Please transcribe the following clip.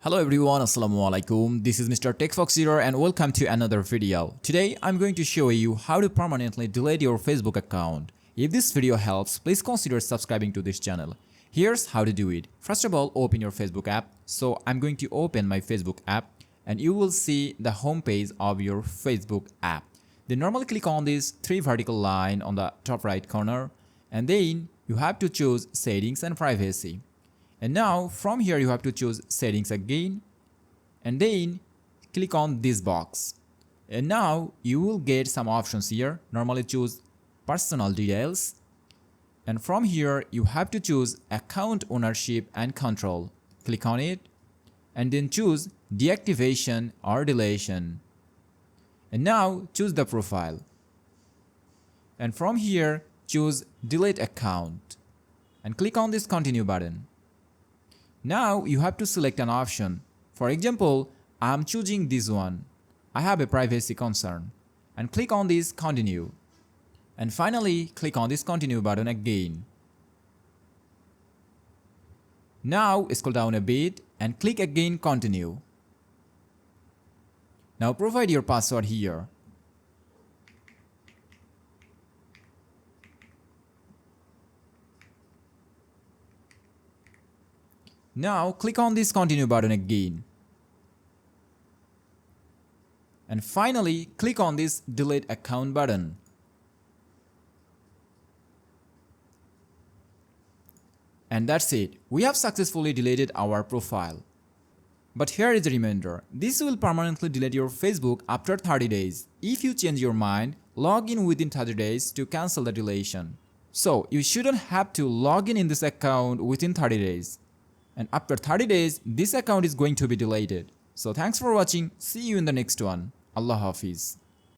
Hello everyone, Assalamualaikum. This is Mr. TECHFOX here and welcome to another video. Today I'm going to show you how to permanently delete your Facebook account. If this video helps, please consider subscribing to this channel. Here's how to do it. First of all, open your Facebook app. So I'm going to open my Facebook app and you will see the home page of your Facebook app. Then normally click on this three vertical line on the top right corner and then you have to choose settings and privacy. And now from here you have to choose settings again and then click on this box. And now you will get some options here. Normally choose personal details. And from here you have to choose account ownership and control. Click on it and then choose deactivation or deletion. And now choose the profile. And from here choose delete account and click on this continue button. Now you have to select an option. For example, I am choosing this one. I have a privacy concern. And click on this continue. And finally click on this continue button again. Now scroll down a bit and click again continue. Now provide your password here. Now click on this continue button again. And finally click on this delete account button. And that's it. We have successfully deleted our profile. But here is a reminder. This will permanently delete your Facebook after 30 days. If you change your mind, log in within 30 days to cancel the deletion. So you shouldn't have to log in this account within 30 days. And after 30 days, this account is going to be deleted. So thanks for watching. See you in the next one. Allah Hafiz.